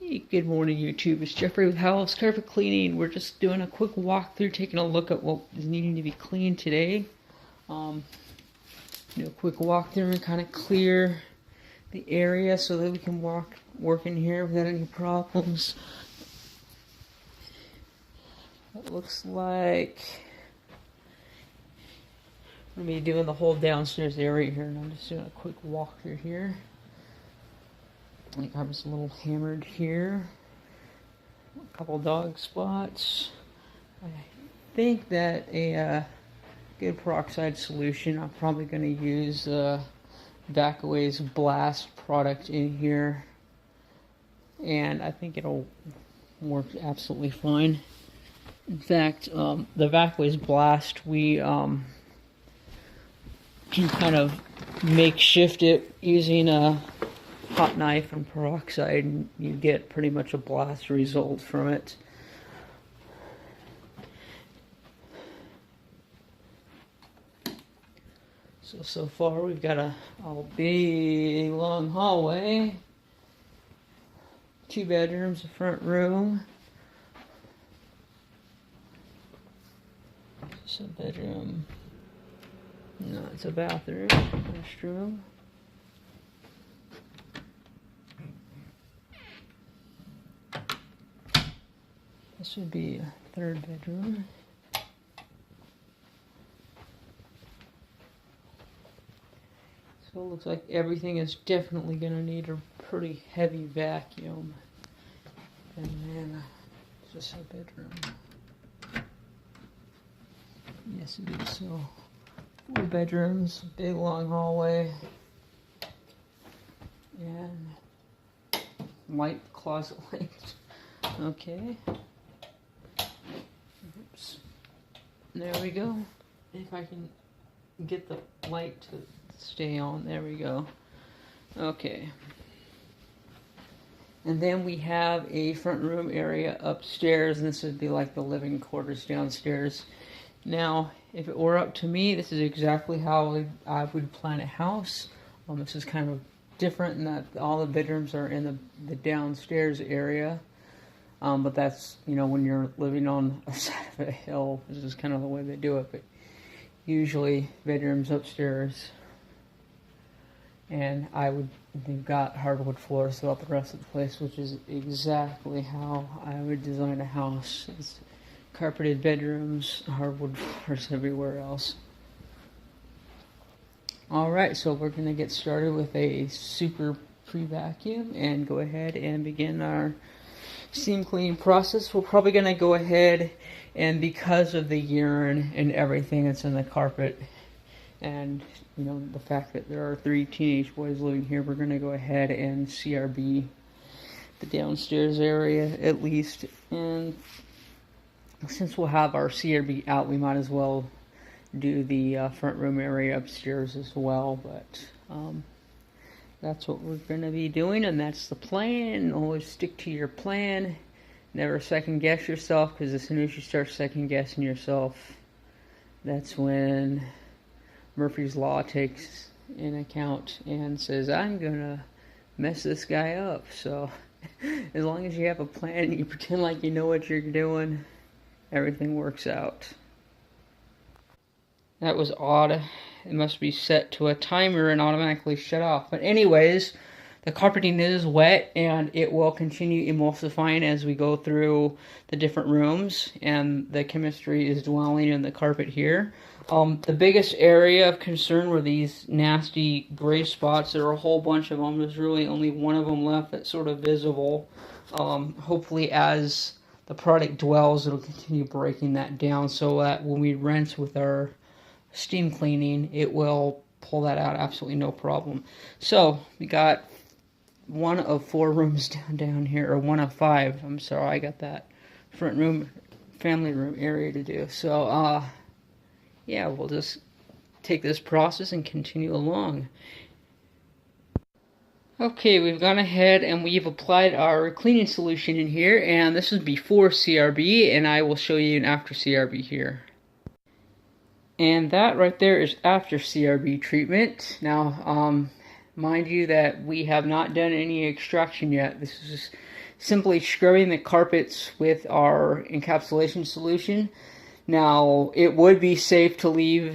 Hey, good morning YouTube. It's Jeffrey with Howells Carpet Cleaning. We're just doing a quick walkthrough, taking a look at what is needing to be cleaned today. Do a quick walkthrough and kind of clear the area so that we can work in here without any problems. It looks like I'm going to be doing the whole downstairs area here, and I'm just doing a quick walkthrough here. I'm just a little hammered here. A couple dog spots. I think that a good peroxide solution, I'm probably going to use Vacaway's Blast product in here. And I think it'll work absolutely fine. In fact, the Vacaway's Blast, we can kind of makeshift it using a hot knife and peroxide, and you get pretty much a blast result from it. So far we've got a big long hallway, 2 bedrooms, a front room. It's a bedroom. No, it's a bathroom, restroom. This would be a 3rd bedroom. So it looks like everything is definitely going to need a pretty heavy vacuum. And then just a bedroom. Yes, it is. So 4 bedrooms, big long hallway, and light closet light. Okay. Oops. There we go. If I can get the light to stay on, there we go. Okay. And then we have a front room area upstairs, and this would be like the living quarters downstairs. Now, if it were up to me, this is exactly how I would plan a house. This is kind of different in that all the bedrooms are in the downstairs area. But that's, when you're living on a side of a hill, this is kind of the way they do it. But usually bedrooms upstairs. And they've got hardwood floors throughout the rest of the place, which is exactly how I would design a house. It's carpeted bedrooms, hardwood floors everywhere else. Alright, so we're going to get started with a super pre-vacuum and go ahead and begin our steam cleaning process. We're probably going to go ahead, and because of the urine and everything that's in the carpet, and the fact that there are 3 teenage boys living here, we're going to go ahead and CRB the downstairs area at least. And since we'll have our CRB out, we might as well do the front room area upstairs as well. But that's what we're going to be doing, and that's the plan. Always stick to your plan. Never second guess yourself, because as soon as you start second guessing yourself, that's when Murphy's Law takes in account and says, I'm going to mess this guy up. So as long as you have a plan and you pretend like you know what you're doing, everything works out. That was odd. It must be set to a timer and automatically shut off. But anyways, the carpeting is wet, and it will continue emulsifying as we go through the different rooms, and the chemistry is dwelling in the carpet here. The biggest area of concern were these nasty gray spots. There are a whole bunch of them. There's really only one of them left that's sort of visible. Hopefully as the product dwells, it'll continue breaking that down so that when we rinse with our steam cleaning, it will pull that out absolutely no problem. So we got 1 of 4 rooms down here, or 1 of 5. I'm sorry, I got that front room, family room area to do. So yeah, we'll just take this process and continue along. Okay, we've gone ahead and we've applied our cleaning solution in here, and this is before CRB, and I will show you an after CRB here. And that right there is after CRB treatment. Now, Mind you that we have not done any extraction yet. This is simply scrubbing the carpets with our encapsulation solution. Now, it would be safe to leave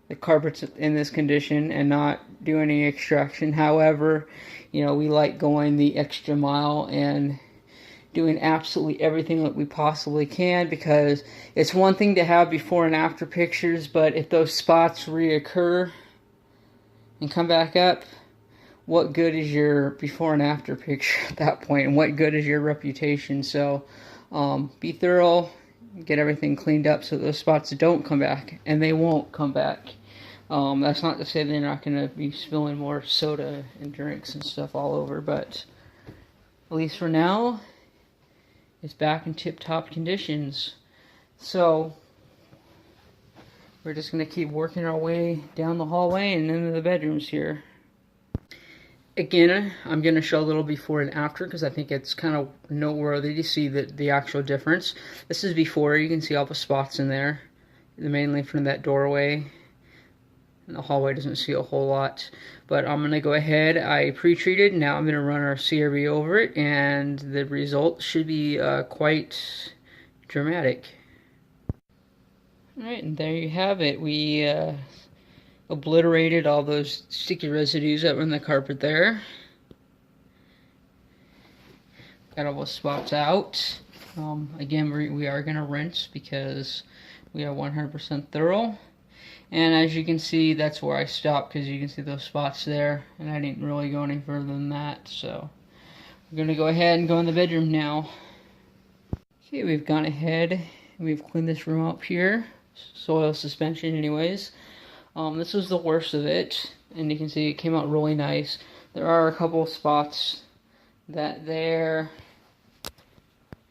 the carpets in this condition and not do any extraction. However, you know, we like going the extra mile and doing absolutely everything that we possibly can, because it's one thing to have before and after pictures, but if those spots reoccur and come back up, what good is your before and after picture at that point, and what good is your reputation? So be thorough, get everything cleaned up so those spots don't come back, and they won't come back. That's not to say they're not going to be spilling more soda and drinks and stuff all over, but at least for now, it's back in tip-top conditions. So we're just going to keep working our way down the hallway and into the bedrooms here. Again, I'm going to show a little before and after because I think it's kind of noteworthy to see the actual difference. This is before. You can see all the spots in there, mainly from that doorway. And the hallway doesn't see a whole lot. But I'm going to go ahead. I pre-treated. Now I'm going to run our CRB over it, and the result should be quite dramatic. Alright, and there you have it. We obliterated all those sticky residues that were in the carpet there. Got all those spots out. Again, we are going to rinse because we are 100% thorough. And as you can see, that's where I stopped, because you can see those spots there, and I didn't really go any further than that. So we're going to go ahead and go in the bedroom now. Okay, we've gone ahead and we've cleaned this room up here. Soil suspension anyways. This was the worst of it, and you can see it came out really nice. There are a couple of spots that there,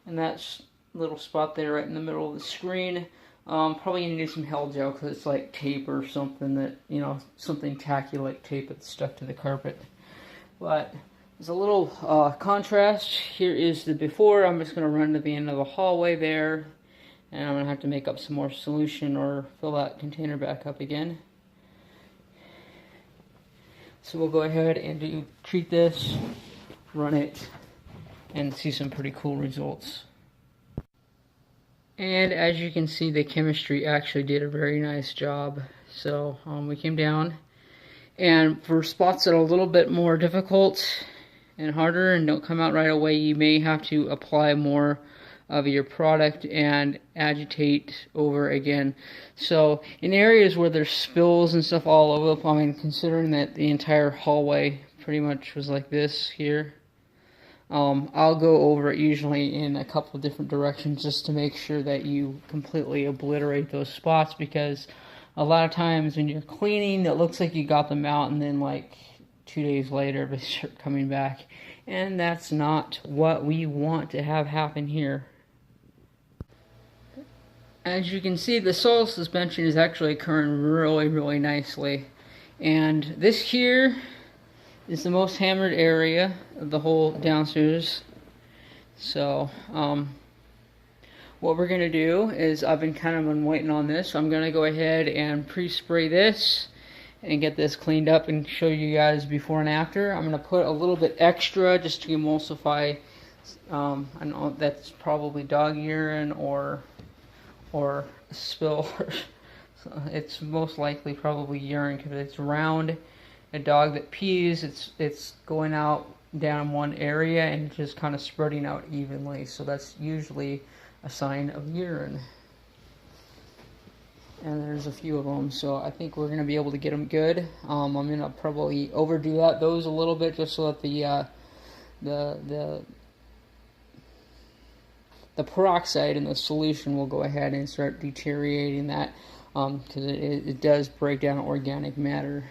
and that little spot there right in the middle of the screen. Probably gonna do some hell gel because it's like tape or something that, you know, something tacky like tape that's stuck to the carpet. But there's a little contrast. Here is the before. I'm just gonna run to the end of the hallway there, and I'm gonna have to make up some more solution or fill that container back up again. So we'll go ahead and treat this, run it, and see some pretty cool results. And as you can see, the chemistry actually did a very nice job. So we came down, and for spots that are a little bit more difficult and harder and don't come out right away, you may have to apply more of your product and agitate over again. So in areas where there's spills and stuff all over, I mean, considering that the entire hallway pretty much was like this here, I'll go over it usually in a couple of different directions just to make sure that you completely obliterate those spots, because a lot of times when you're cleaning, it looks like you got them out, and then like 2 days later they start coming back, and that's not what we want to have happen here. As you can see, the soil suspension is actually occurring really nicely, and this here is the most hammered area of the whole downstairs. So what we're going to do is, I've been waiting on this, so I'm going to go ahead and pre-spray this and get this cleaned up and show you guys before and after. I'm going to put a little bit extra just to emulsify. I know that's probably dog urine or spill. So it's most likely probably urine because it's round. A dog that pees, it's going out down one area and just kind of spreading out evenly. So that's usually a sign of urine. And there's a few of them, so I think we're going to be able to get them good. I'm going to probably overdo those a little bit just so that the peroxide in the solution will go ahead and start deteriorating that, because it does break down organic matter.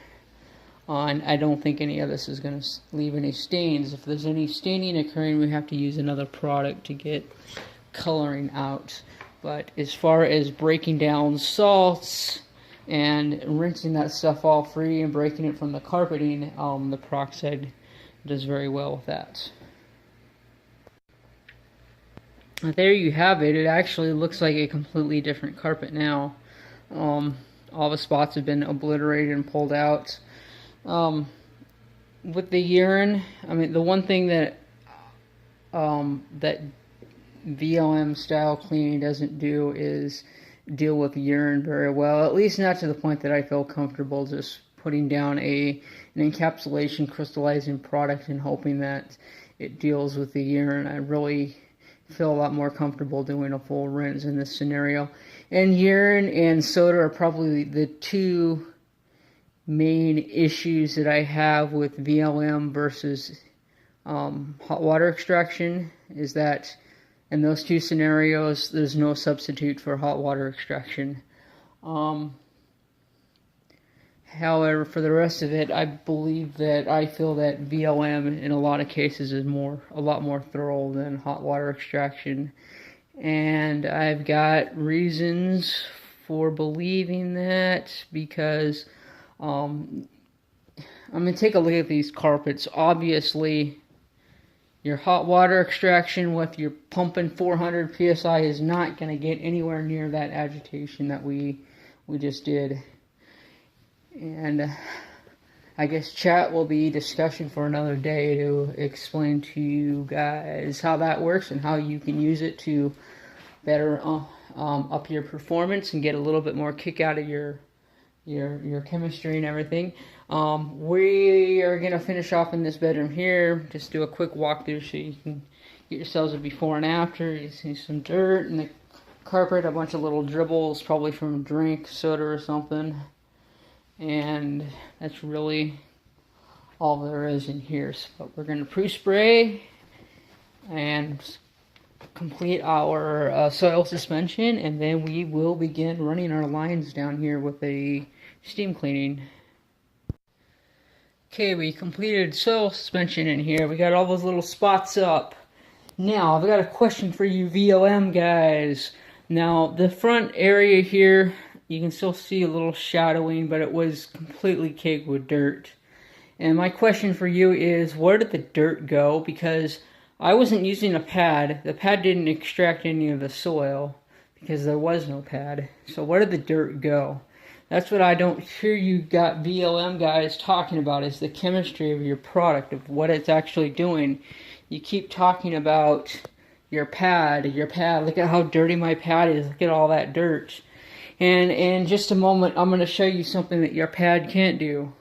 And I don't think any of this is going to leave any stains. If there's any staining occurring, we have to use another product to get coloring out. But as far as breaking down salts and rinsing that stuff all free and breaking it from the carpeting, the peroxide does very well with that. There you have it. It actually looks like a completely different carpet now. All the spots have been obliterated and pulled out. with the urine, I mean, the one thing that that VLM style cleaning doesn't do is deal with urine very well, at least not to the point that I feel comfortable just putting down an encapsulation crystallizing product and hoping that it deals with the urine. I really feel a lot more comfortable doing a full rinse in this scenario. And urine and soda are probably the two main issues that I have with VLM versus hot water extraction, is that in those two scenarios there's no substitute for hot water extraction. However, for the rest of it, I feel that VLM in a lot of cases is a lot more thorough than hot water extraction. And I've got reasons for believing that, because I'm going to take a look at these carpets. Obviously, your hot water extraction with your pumping 400 psi is not going to get anywhere near that agitation that we just did. And I guess chat will be discussion for another day to explain to you guys how that works and how you can use it to better up your performance and get a little bit more kick out of your chemistry and everything. We are going to finish off in this bedroom here. Just do a quick walkthrough so you can get yourselves a before and after. You see some dirt in the carpet, a bunch of little dribbles, probably from a drink, soda or something. And that's really all there is in here. So we're going to pre-spray and complete our soil suspension, and then we will begin running our lines down here with a steam cleaning. Okay, we completed soil suspension in here. We got all those little spots up. Now, I've got a question for you VLM guys. Now, the front area here, you can still see a little shadowing, but it was completely caked with dirt. And my question for you is, where did the dirt go? Because I wasn't using a pad. The pad didn't extract any of the soil because there was no pad. So where did the dirt go? That's what I don't hear you got VLM guys talking about, is the chemistry of your product, of what it's actually doing. You keep talking about your pad. Look at how dirty my pad is. Look at all that dirt. And in just a moment, I'm going to show you something that your pad can't do.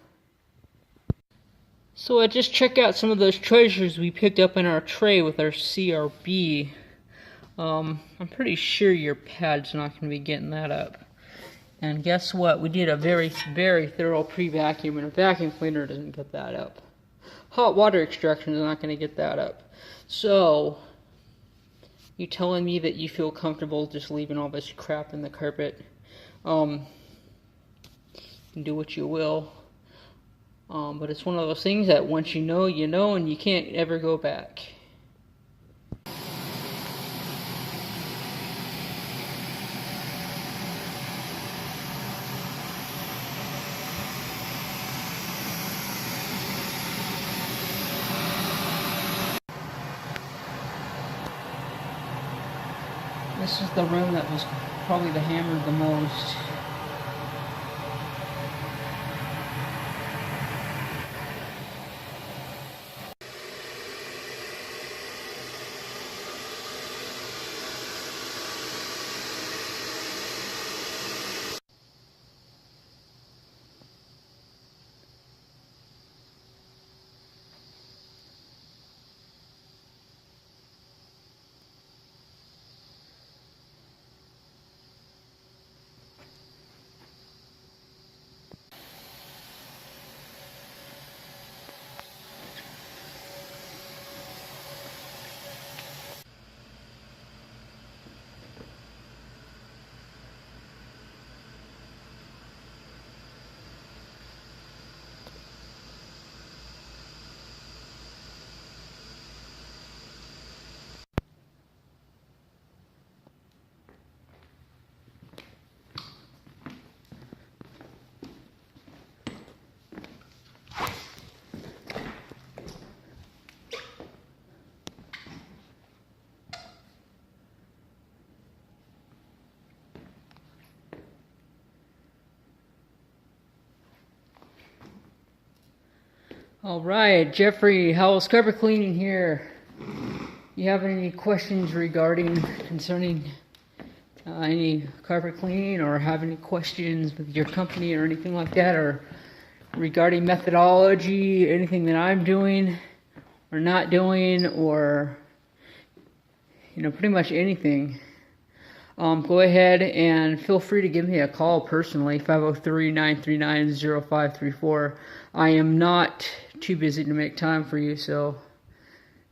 So I just checked out some of those treasures we picked up in our tray with our CRB. I'm pretty sure your pad's not going to be getting that up. And guess what? We did a very, very thorough pre-vacuum, and a vacuum cleaner doesn't get that up. Hot water extraction is not going to get that up. So, you telling me that you feel comfortable just leaving all this crap in the carpet? You can do what you will. But it's one of those things that once you know, and you can't ever go back. This is the room that was probably hammered the most. All right, Jeffrey, Howells Carpet Cleaning here. You have any questions concerning any carpet cleaning, or have any questions with your company or anything like that, or regarding methodology, anything that I'm doing or not doing, or pretty much anything, go ahead and feel free to give me a call personally, 503-939-0534. I am not too busy to make time for you, so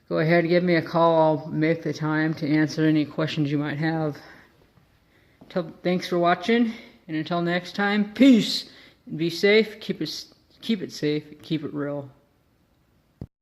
go ahead and give me a call. I'll make the time to answer any questions you might have. Thanks for watching, and until next time, peace, and be safe. Keep it safe, keep it real.